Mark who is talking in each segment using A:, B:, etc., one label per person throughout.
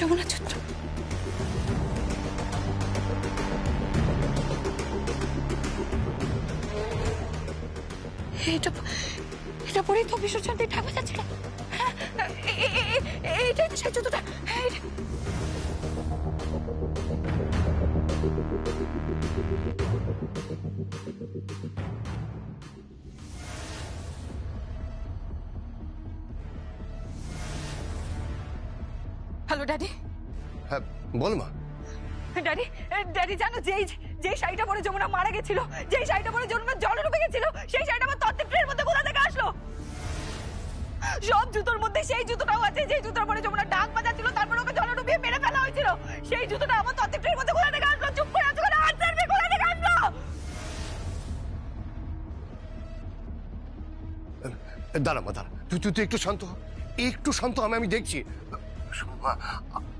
A: যমুনা চৈত্র। এটা পরেই তো বিসর্জন দিয়ে ঢাকা যাচ্ছিল। এইটাই তো সেই জুতোটা। Hello daddy.
B: হ্যাঁ বল মা।
A: ড্যাডি ড্যাডি জানো যেই শাড়িটা পরে যমুনা মারা গেছিল, যেই শাড়িটা পরে যমুনা জলে ডুবে গেছিল, সেই শাড়িটা আমার তত্ত্বের ট্রের মধ্যে কোথা থেকে আসলো? সব জুতোর মধ্যে সেই জুতোটাও আছে, যেই জুতোর পরে যমুনা ডাক বাজাচ্ছিল, তারপর ওকে জলে ডুবিয়ে মেরে ফেলা হয়েছিল। সেই জুতোটা আমার তত্ত্বের ট্রের মধ্যে কোথা থেকে আসলো? চুপ করে আছো কেন? আনসার মে, কোথা থেকে আসলো?
B: দাঁড়া মা দাঁড়া, তুই একটু শান্ত হ, একটু শান্ত। আমি দেখছি।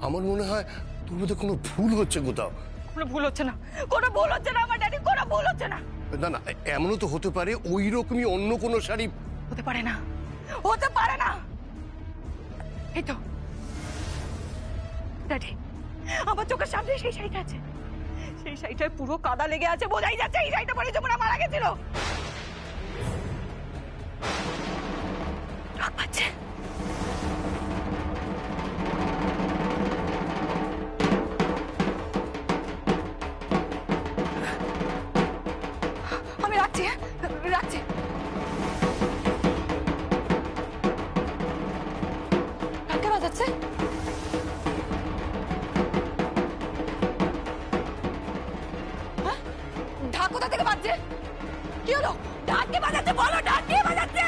B: আমার মনে হয় তোর মধ্যে কোনো ভুল হচ্ছে কোথাও।
A: কোনো ভুল হচ্ছে না, কোনো ভুল হচ্ছে না আমার ড্যাডি, কোনো ভুল হচ্ছে না।
B: না না, এমনও তো হতে পারে ওই রকমই অন্য কোনো শাড়ি।
A: হতে পারে না, হতে পারে না। এই তো ড্যাডি, আমার চোখের সামনে সেই শাড়িটা আছে। সেই শাড়িটায় পুরো কাদা লেগে আছে, বোঝাই যাচ্ছে এই শাড়িটা পরে যমুনা মারা গেছিল। রাগ পাচ্ছে। আমি রাখছি, রাখছি। কাকে বাজাচ্ছে? ঢাক কোথা থেকে বাজছে? কি হলো? ঢাক কে বাজাচ্ছে? বলো, ঢাক কে বাজাচ্ছে?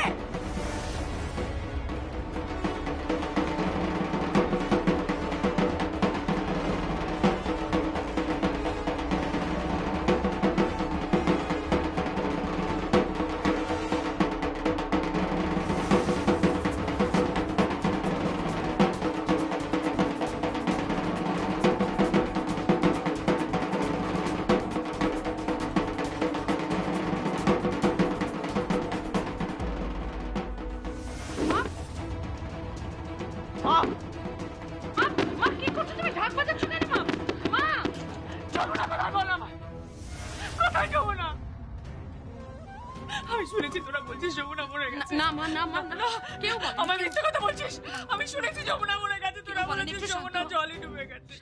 C: আমি শুনেছি তোরা বলছিস যমুনা মরে গেছে। না মা, না মা, না কেউ বলে। আমার মিথ্যে কথা বলছিস। আমি শুনেছি যমুনা মরে গেছে, তোরা বলেছিস যমুনা জলে ডুবে গেছে,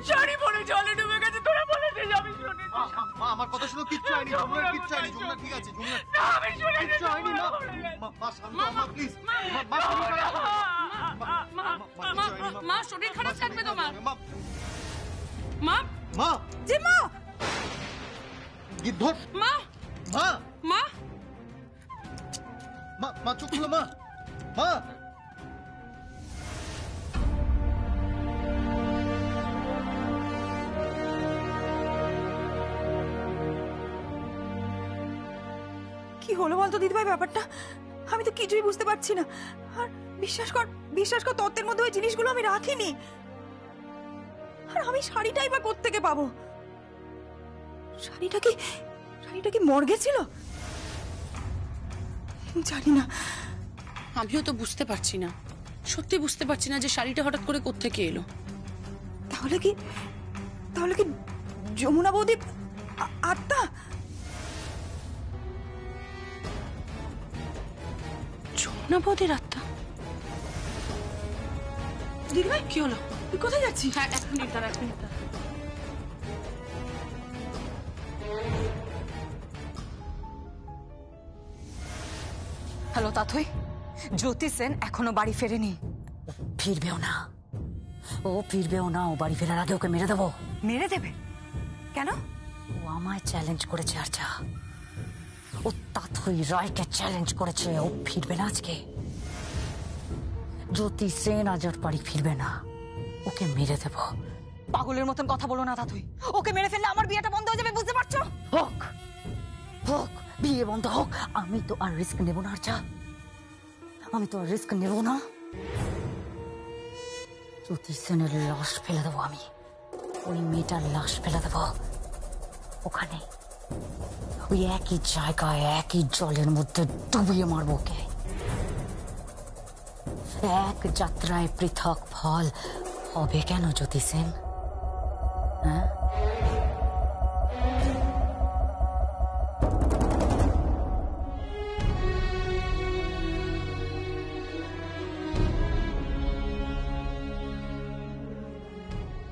C: শাড়ি পরে জলে ডুবে গেছে, তোরা বলেছিস। আমি শুনেছি।
D: মা আমার কথা শুনো, কিচ্ছু হয়নি, যমুনা কিচ্ছু হয়নি, যমুনা ঠিক আছে, যমুনা।
C: না আমি শুনেছি
D: কিচ্ছু হয়নি। মা শান্ত হও মা, প্লিজ।
C: মা শরীর খারাপ থাকবে তোমার। মা
D: মা
C: জি মা,
D: গিদ্ধর
C: মা
D: মা
C: মা
D: মা মা চুপ করো মা। মা
A: কি হলো বলতো দিদিভাই ব্যাপারটা? আমি তো কিছুই বুঝতে পারছি না। আর বিশ্বাস কর তত্ত্বের মধ্যে ওই জিনিসগুলো আমি রাখিনি। আর আমি শাড়িটাই বা কোত্থেকে পাবো? শাড়িটা কি মর্গে ছিল? জানি না।
E: আমিও তো বুঝতে পারছি না, সত্যি বুঝতে পারছি না যে শাড়িটা হঠাৎ করে কোত্থেকে এলো।
A: তাহলে কি যমুনা বৌদি আত্মা?
E: যমুনা বৌদির আত্মা?
A: দিদিভাই
E: কি হলো?
A: তুই কোথায় যাচ্ছিস?
E: হ্যাঁ, 1 মিনিট দাঁড়া, 1 মিনিট দাঁড়া।
A: হ্যালো তাথই, জ্যোতি সেন এখনো বাড়ি ফেরেনি।
F: ফিরবেও না, ও ফিরবেও না। ও বাড়ি ফেরার আগে ওকে মেরে দেবো।
A: মেরে দেবে? কেন?
F: ও আমায় চ্যালেঞ্জ করেছে আর্চা। ও তাথই রায়কে চ্যালেঞ্জ করেছে। ও ফিরবে না আজকে। জ্যোতি সেন আজ আর বাড়ি ফিরবে না। ওকে মেরে দেব।
A: পাগলের মতন কথা বলো না তাথই। ওকে মেরে ফেললে আমার বিয়েটা বন্ধ হয়ে যাবে, বুঝতে পারছো?
F: হোক হোক, বিয়ে বন্ধ হোক। আমি তো আর রিস্ক নেব না আর্চা, আমি তো আর রিস্ক নেব না। জ্যোতি সেনের লাশ ফেলে দেবো আমি। ওই মেয়েটার লাশ ফেলে দেবো ওখানে, ওই একই জায়গায়, একই জলের মধ্যে ডুবিয়ে মারবো ওকে। এক যাত্রায় পৃথক ফল, হবে কেন জ্যোতি সেন? হ্যাঁ,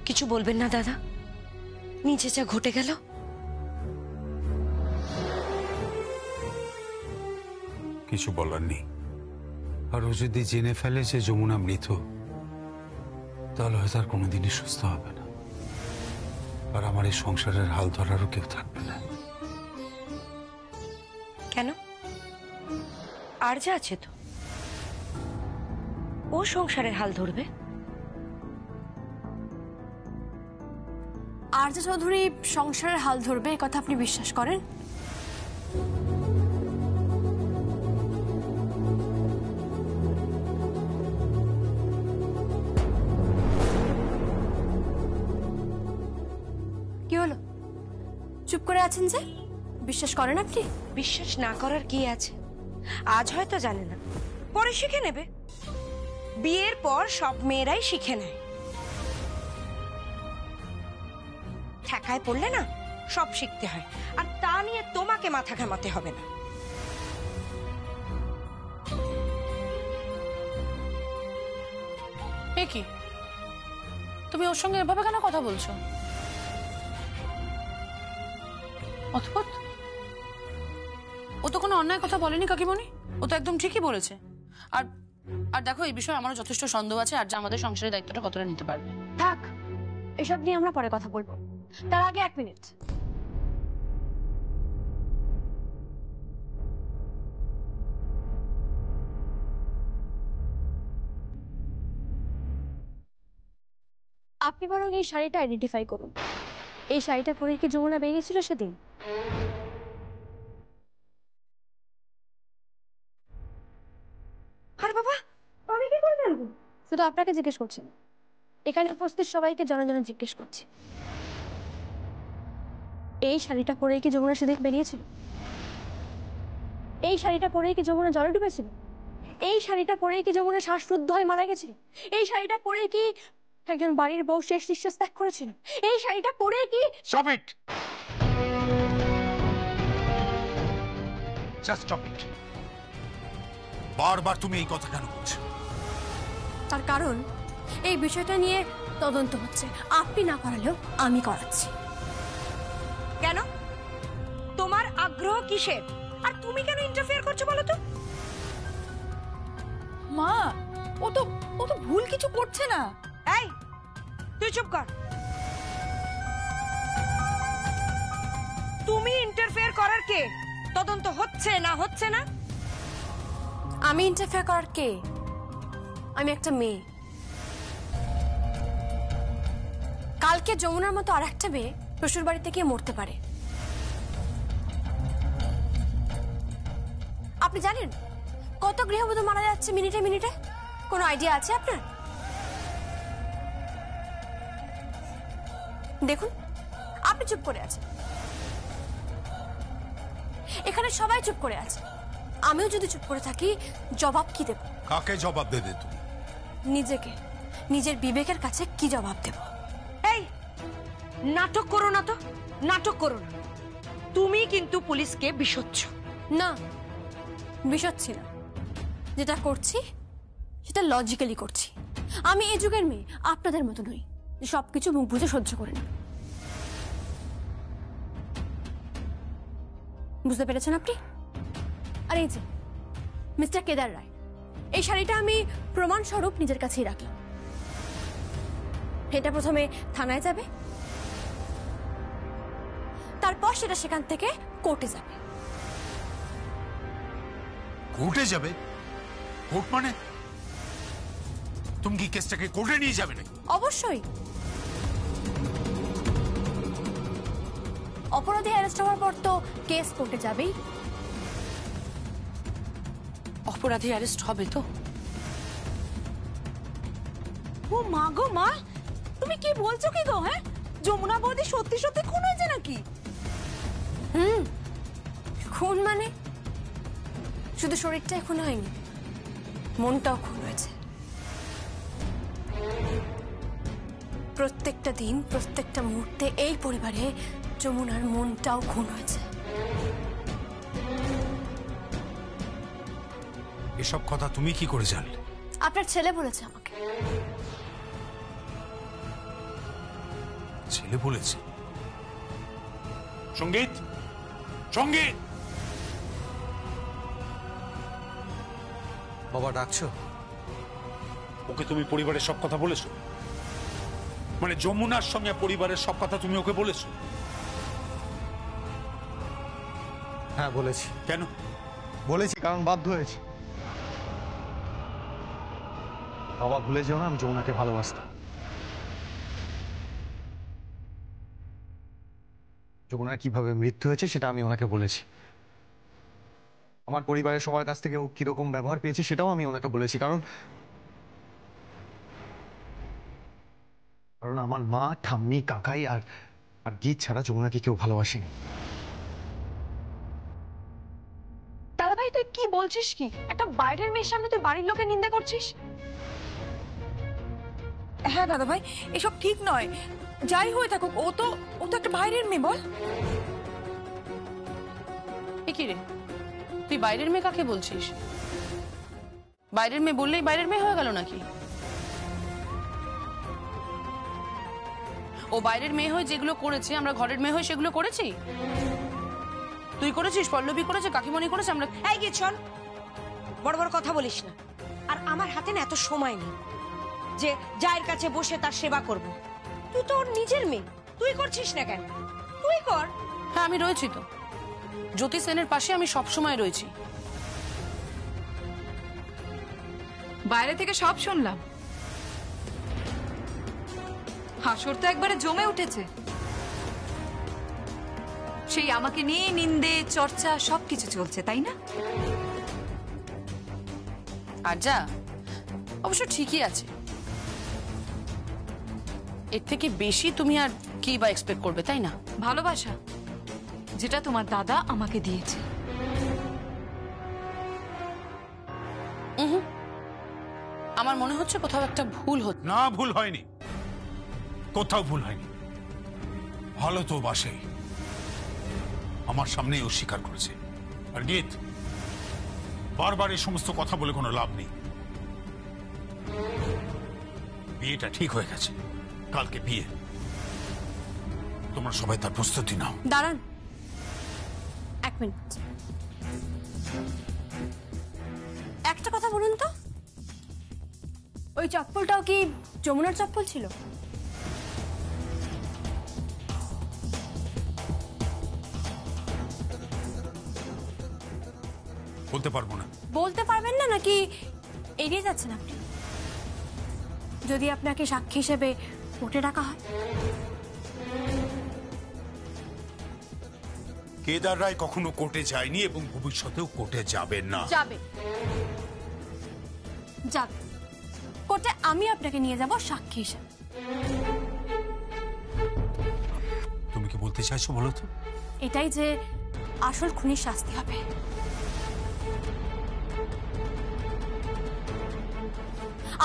A: কিছু বলবেন না দাদা? নিচে যা ঘটে গেল।
G: কিছু বলার নেই। আর ও যদি জেনে ফেলে যে যমুনা মৃত, তাহলে হয়তো আর কোনোদিনই সুস্থ হবে না। আর আমার এই সংসারের হাল ধরারও কেউ থাকবে না।
A: কেন? আর যা আছে তো, ও সংসারের হাল ধরবে।
H: আর্য চৌধুরী সংসারের হাল ধরবে এ কথা আপনি বিশ্বাস করেন? কি হলো, চুপ করে আছেন যে? বিশ্বাস করেন আপনি?
A: বিশ্বাস না করার কি আছে? আজ হয়তো জানে না, পরে শিখে নেবে। বিয়ের পর সব মেয়েরাই শিখে নেয়। ঠেকায় পড়লে না সব শিখতে হয়, আর তা নিয়ে তোমাকে মাথা ঘামাতে হবে না।
E: এ কি, তুমি ওর সঙ্গে এভাবে কেন কথা বলছো? অদ্ভুত, ও তো কোনো অন্যায় কথা বলেনি কাকিমণি, ও তো একদম ঠিকই বলেছে। আর আর দেখো, এই বিষয়ে আমারও যথেষ্ট সন্দেহ আছে আর যে আমাদের সংসারের দায়িত্বটা কতটা নিতে পারবে।
H: থাক, এসব নিয়ে আমরা পরে কথা বলবো। তার আগে 1 মিনিট। আপনি বরং এই শাড়িটা আইডেন্টিফাই করুন। এই শাড়িটা পরে কি যমুনা বেরিয়েছিল সেদিন?
A: আর বাবা,
H: আমি কি করে জানবো? শুধু আপনাকে জিজ্ঞেস করছি না, এখানে উপস্থিত সবাইকে জনে জনে জিজ্ঞেস করছি। এই শাড়িটা পরে কি যমুনা সেদিন বেরিয়েছিল? এই শাড়িটা পরে কি যমুনা জলে ডুবেছিল? এই শাড়িটা পরে কি যমুনা শ্বাসরুদ্ধ হয়ে মারা গেছিল? এই শাড়িটা পরে কি একজন বাড়ির বউ শেষ নিঃশ্বাস ত্যাগ করেছিল? এই শাড়িটা পরে কি...
G: stop it, just stop it. বারবার তুমি এই কথা কেন বলছো?
H: তার কারণ এই বিষয়টা নিয়ে তদন্ত হচ্ছে, আপনি না করালেও আমি করাচ্ছি।
A: কেন? তোমার আগ্রহ কিসের? আর তুমি কেন ইন্টারফেয়ার করছো বলো তো?
C: মা, ও তো ভুল কিছু করছে না।
A: এই, তুই চুপ কর। তুমি ইন্টারফেয়ার করার কে? তদন্ত হচ্ছে না হচ্ছে না?
H: আমি ইন্টারফেয়ার করার কে? আমি একটা মেয়ে। কালকে যমুনার মতো আর একটা মেয়ে শ্বশুর বাড়িতে গিয়ে মরতে পারে। আপনি জানেন কত গৃহবধূ মারা যাচ্ছে মিনিটে মিনিটে? কোনো আইডিয়া আছে আপনার? দেখুন, আপনি চুপ করে আছেন, এখানে সবাই চুপ করে আছে। আমিও যদি চুপ করে থাকি, জবাব কি দেব?
G: কাকে জবাব দেবে তুমি?
H: নিজেকে, নিজের বিবেকের কাছে কি জবাব দেব?
A: এই, নাটক করো না তো, নাটক করো না। তুমি কিন্তু পুলিশকে বিষচ্ছ।
H: না, বিষচ্ছি না। যেটা করছি সেটা লজিক্যালি করছি। আমি এই যুগের মেয়ে, আপনাদের মতো নই যে সবকিছু মুখ বুঝে সহ্য করে না। বুঝতে পেরেছেন আপনি? আর এই যে মিস্টার কেদার রায়, এই শাড়িটা আমি প্রমাণ স্বরূপ নিজের কাছেই রাখলাম। এটা প্রথমে থানায় যাবে, তারপর সেটা সেখান থেকে কোর্টে যাবে।
G: কোর্টে যাবে? কোর্ট মানে? তুমি কি কেসটাকে কোর্টে নিয়ে যাবে নাকি?
H: অবশ্যই। অপরাধী অ্যারেস্ট হওয়ার পর তো কেস কোর্টে যাবেই।
E: অপরাধী অ্যারেস্ট হবে তো?
C: ও মা গো মা, তুমি কি বলছো কি গো? হ্যাঁ, যমুনা বৌদি সত্যি সত্যি খুন হয়েছে নাকি?
H: খুন মানে শুধু শরীরটা খুন হয়নি, মনটাও খুন হয়েছে। প্রত্যেকটা দিন প্রত্যেকটা মুহূর্তে এই পরিবারে যমুনার মনটাও খুন হয়েছে।
G: এসব কথা তুমি কি করে জানলে?
H: আপনার ছেলে বলেছে আমাকে।
G: ছেলে বলেছে? সঙ্গীত, সঙ্গীত!
D: বাবা ডাকছো?
G: ওকে তুমি পরিবারের সব কথা বলেছো? মানে যমুনার সঙ্গে পরিবারের সব কথা তুমি ওকে বলেছো?
D: হ্যাঁ বলেছি।
G: কেন
D: বলেছি? কারণ বাধ্য হয়েছি। বাবা ভুলে যেও না, আমি যমুনাকে ভালোবাসতাম। যমুনার কিভাবে মৃত্যু হয়েছে সেটা আমি ওনাকে বলেছি। আমার পরিবারের সবার কাছ থেকে ও কিরকম ব্যবহার পেয়েছে সেটাও আমি ওনাকে বলেছি। কারণ আমার মা, ঠাম্মি, কাকাই আর গীত ছাড়া যমুনাকে কেউ ভালোবাসেনি।
A: দাদা ভাই তুই কি বলছিস? কি একটা বাইরের মেয়ের সামনে তুই বাড়ির লোকের নিন্দা করছিস? হ্যাঁ দাদা ভাই, এসব ঠিক নয়। যাই হয়ে থাকুক, ও তো একটা বাইরের মেয়ে। বল
E: কি রে, তুই বাইরের মেয়ে কাকে বলছিস? বাইরের মেয়ে বললেই বাইরের মেয়ে হয়ে গেল নাকি? ও বাইরের মেয়ে হয়ে যেগুলো করেছে আমরা ঘরের মেয়ে হয়ে সেগুলো করেছি? তুই করেছিস, পল্লবী করেছে, কাকিমণি করেছে, আমরা।
I: এই গিয়ে চল, বড় বড় কথা বলিস না। আর আমার হাতে না এত সময় নেই যে জায়ের কাছে বসে তার সেবা করব। তুই তো ওর নিজের মেয়ে, তুই করছিস না কেন? তুই কর।
E: হ্যাঁ আমি রয়েছি তো, জ্যোতি সেনের পাশে আমি সবসময় রয়েছি।
A: বাইরে থেকে সব শুনলাম, হাসর তো একবারে জমে উঠেছে। সেই আমাকে নিয়ে নিন্দে চর্চা সবকিছু চলছে, তাই না?
E: আর যা অবশ্য ঠিকই আছে, এর থেকে বেশি তুমি আর কি বা এক্সপেক্ট করবে, তাই না?
A: ভালোবাসা যেটা তোমার দাদা আমাকে দিয়েছে।
E: আমার মনে হচ্ছে কোথাও একটা ভুল হচ্ছে।
G: না, ভুল হয়নি, কোথাও ভুল হয়নি। ভালো তো বাসে, আমার সামনেই ও স্বীকার করেছে। আর গীত, বারবার এই সমস্ত কথা বলে কোনো লাভ নেই। বিয়েটা ঠিক হয়ে গেছে, কালকে বিয়ে। তোমরা সবাই তার প্রস্তুতি নাও।
H: দাঁড়ান এক মিনিট, একটা কথা বলুন তো, ওই চপ্পলটাও কি যমুনার চপ্পল ছিল?
G: বলতে পারবো না।
H: বলতে পারবেন না নাকি এড়িয়ে যাচ্ছেন আপনি? যদি আপনাকে সাক্ষী হিসেবে কোর্টে ডাকা হয়?
G: কেদার রায় কখনো কোর্টে যায়নি এবং ভবিষ্যতেও কোর্টে যাবে না।
H: যাবে, যাবে কোর্টে। আমি আপনাকে নিয়ে যাব সাক্ষী হিসেবে।
G: তুমি কি বলতে চাইছো বলো তো?
H: এটাই যে আসল খুনির শাস্তি হবে।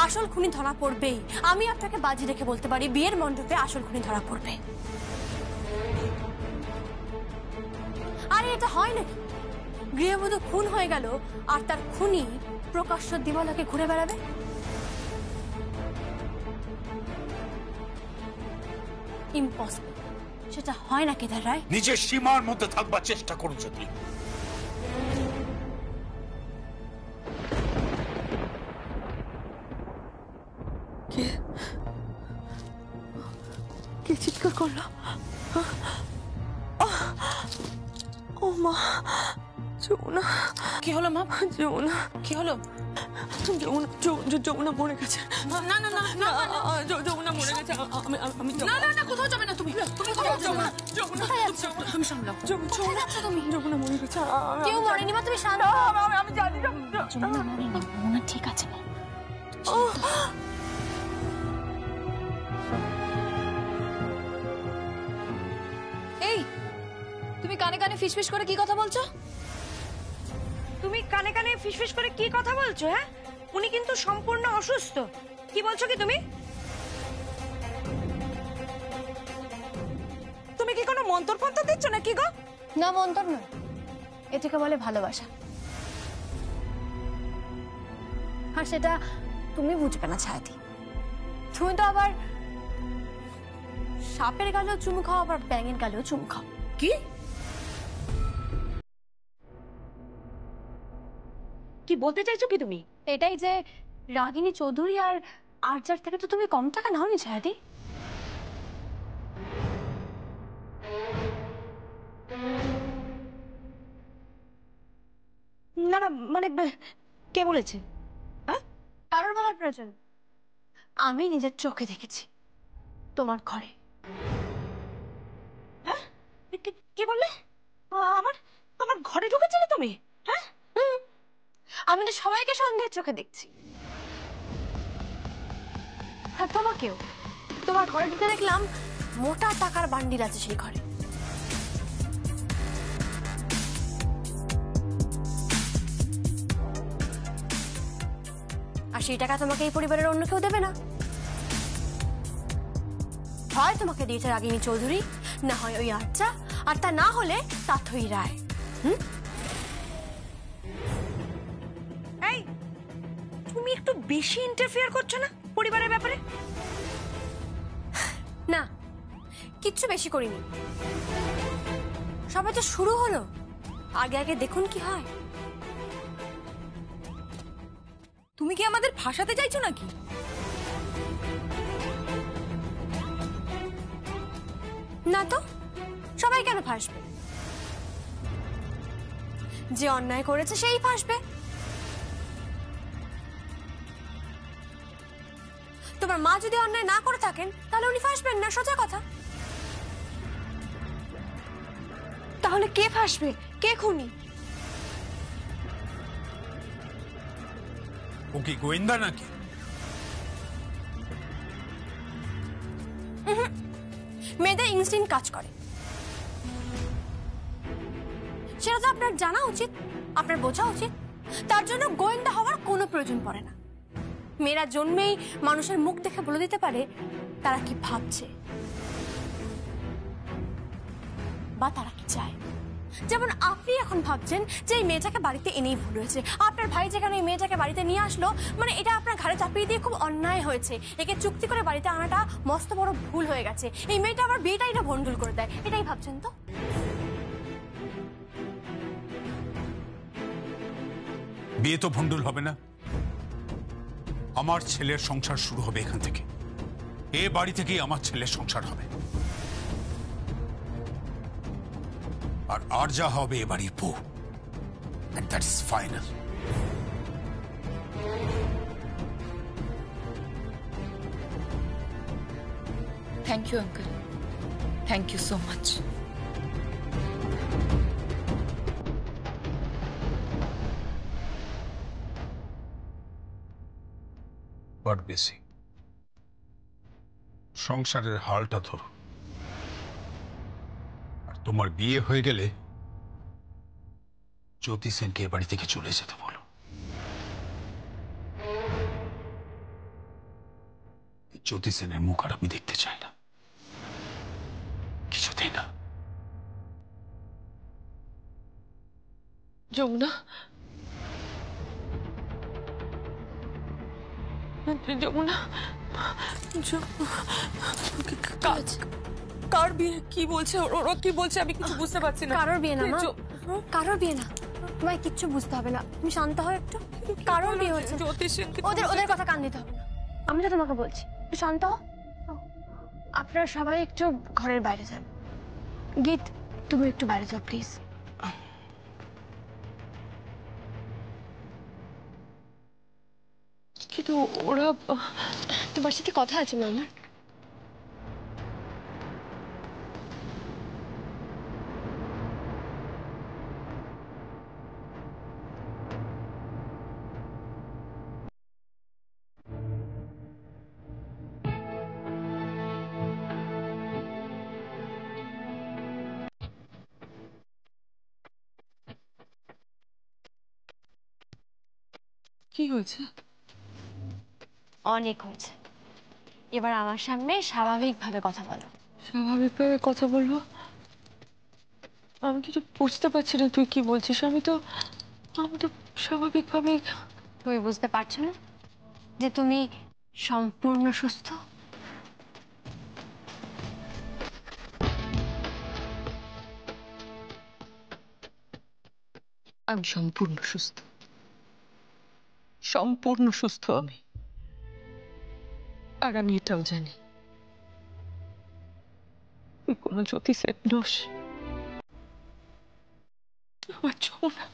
H: আসল খুনি ধরা পড়বেই। আমি আপনাকে বাজি রেখে বলতে পারি, বিয়ের মণ্ডপে আসল খুনি ধরা পড়বে। আরে এটা হয় নাকি? গৃহবধূ খুন হয়ে গেল আর তার খুনি প্রকাশ্য দিবালোকে ঘুরে বেড়াবে? ইম্পসিবল, সেটা হয় না কেদার রায়।
G: নিজের সীমার মধ্যে থাকবার চেষ্টা করো যদি।
A: কে চিৎকার করলো? ও মা, যমুনা।
E: কি হলো মা?
A: যমুনা
E: কি হলো?
A: যমুনা মরে গেছে।
E: না না না না,
A: যমুনা মরে গেছে। আমি
E: না না না, কোথাও যাবে না তুমি। তুমি কোথাও যাবে না। কোথায় যাচ্ছ? তুমি সামলাও। কোথায় যাচ্ছ তুমি?
A: যমুনা মরে গেছে।
H: কেউ মরেনি মা, তুমি শান্ত।
A: আমি জানি না।
F: যমুনা মরেনি, যমুনা ঠিক আছে মা।
A: এই তুমি কানে কানে ফিসফিস করে কি কথা বলছো?
I: তুমি কানে কানে ফিসফিস করে কি কথা বলছো? হ্যাঁ, উনি কিন্তু সম্পূর্ণ অসুস্থ। কি বলছো কি তুমি?
A: কি কোনো মন্তর ফন্তর দিচ্ছ নাকি গো?
H: না মন্তর নয়, এটাকে বলে ভালোবাসা। আর সেটা তুমি বুঝবে না ছায়াতি। তুমি তো আবার সাপের গালেও চুমু খাও, আবার ব্যাঙের গালেও চুমু খাও।
A: কি কি বলতে চাইছো কি তুমি?
H: এটাই যে রাগিনী চৌধুরী আর আর্যার থেকে তো তুমি কম টাকা নাওনি ছায়াতি।
A: না না, মানে কে বলেছে?
H: কারোর বলার প্রয়োজন, আমি নিজের চোখে দেখেছি তোমার ঘরে।
A: কি বললে? আমার আমার ঘরে ঢুকেছিলে তুমি? হ্যাঁ,
H: আমি তো সবাইকে সন্দেহের চোখে দেখছি। আর তোমাকেও। তোমার ঘরে ঢুকে দেখলাম মোটা টাকার বান্ডিল আছে সেই ঘরে। আর সেই টাকা তোমাকে এই পরিবারের অন্য কেউ দেবে না। হয় তোমাকে দিয়েছে রাগিনী চৌধুরী, না হয় ওই আর্চা, আর তা না হলে তাথই রায়।
A: এই তুমি একটু বেশি ইন্টারফেয়ার করছো না পরিবারের ব্যাপারে?
H: না, কিচ্ছু বেশি করিনি। সবে তো শুরু হলো, আগে আগে দেখুন কি হয়।
A: তুমি কি আমাদের ফাঁসাতে চাইছো নাকি?
H: না তো, সবাই কেন ফাঁসবে? যে অন্যায় করেছে সেই ফাঁসবে। তোমার মা যদি অন্যায় না করে থাকেন তাহলে উনি ফাঁসবেন না, সোজা কথা। তাহলে কে ফাঁসবে? কে খুনি?
G: ও কি গোয়েন্দা নাকি?
H: মেয়েদের ইনস্টিংক্ট কাজ করে, সেটা তো আপনার জানা উচিত, আপনার বোঝা উচিত। তার জন্য গোয়েন্দা হওয়ার কোনো প্রয়োজন পড়ে না। মেয়েরা জন্মেই মানুষের মুখ দেখে বলে দিতে পারে তারা কি ভাবছে বা তারা কি চায়। যেমন আপনি এখন ভাবছেন যে এই মেয়েটাকে বাড়িতে এনেই ভুল হয়েছে। আপনার ভাই যেখানে এই মেয়েটাকে বাড়িতে নিয়ে আসলো, মানে এটা আপনার ঘাড়ে চাপিয়ে দিয়ে খুব অন্যায় হয়েছে। একে চুক্তি করে বাড়িতে আনাটা মস্ত বড় ভুল হয়ে গেছে। এই মেয়েটা আবার বিয়েটাই না ভন্ডুল করে দেয়, এটাই ভাবছেন তো?
G: বিয়ে তো ভণ্ডুল হবে না। আমার ছেলের সংসার শুরু হবে এখান থেকে। এ বাড়ি থেকেই আমার ছেলের সংসার হবে। আর যা হবে এ বাড়ির বউ। And that is final.
C: Thank you uncle, thank you so much.
G: বড় বেশি সংসারের হালটা ধরো। আর তোমার বিয়ে হয়ে গেলে জ্যোতি সেনকে এ বাড়ি থেকে চলে যেতে বলো। জ্যোতি সেনের মুখ আর আমি দেখতে চাই না, কিছুতেই না।
C: যমুনা, যমুনা, কার বিয়ে? কি বলছে ওরা? কি বলছে আমি কিছু বুঝতে পারছি না।
H: কারোর বিয়ে না মা, কারোর বিয়ে না। তোমায় কিচ্ছু বুঝতে হবে না, তুমি শান্ত হও একটু। কারোর বিয়ে হচ্ছে, ওদের কথা কান দিতে হবে না। আমি তো তোমাকে বলছি একটু শান্ত হও। আপনারা সবাই একটু ঘরের বাইরে যান। গীত, তুমি একটু বাইরে যাও প্লিজ।
C: কিন্তু ওরা,
H: তোমার সাথে কথা আছে মামা।
C: কি হয়েছে?
H: অনেক হয়েছে, এবার আমার সামনে স্বাভাবিকভাবে কথা বলো।
C: স্বাভাবিকভাবে কথা বলবো? আমি কিছু বুঝতে পারছি না তুই কি বলছিস। আমি তো স্বাভাবিকভাবে।
H: তুমি বুঝতে পারছো না যে তুমি সম্পূর্ণ সুস্থ?
C: আমি সম্পূর্ণ সুস্থ, সম্পূর্ণ সুস্থ আমি। আর আমি এটাও জানি তুই কোনো জ্যোতিষের নোস। আমার যমুনা,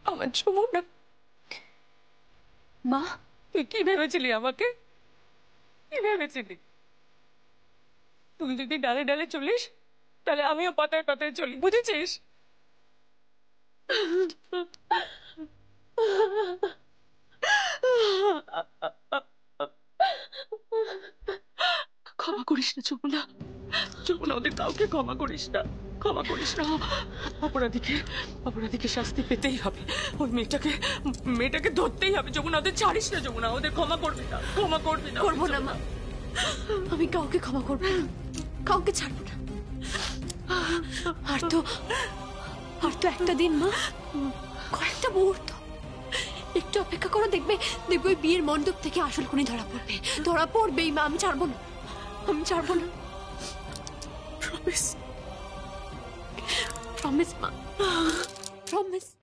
C: আমার যমুনা। মা, তুই কি ভেবেছিলি আমাকে? কি ভেবেছিলি? তুই যদি ডালে ডালে চলিস তাহলে আমিও পাতায় পাতায় চলি, বুঝেছিস? ক্ষমা করিস না যমুনা, যমুনা, ওদের কাউকে ক্ষমা করিস না, ক্ষমা করিস না। অপরাধীকে শাস্তি পেতেই হবে। ওই মেয়েটাকে ধরতেই হবে যমুনা, ওদের ছাড়িস না যমুনা, ওদের ক্ষমা করবি না, ক্ষমা করবি না।
H: করবো না মা, আমি কাউকে ক্ষমা করবো না, কাউকে ছাড়বো না। আর তো একটা দিন মা, কয়েকটা মুহূর্ত একটু অপেক্ষা করো, দেখবে ওই বিয়ের মণ্ডপ থেকে আসল খুনি ধরা পড়বেই মা। আমি ছাড়বো না, আমি ছাড়বো না। প্রমিস, প্রমিস মা, প্রমিস।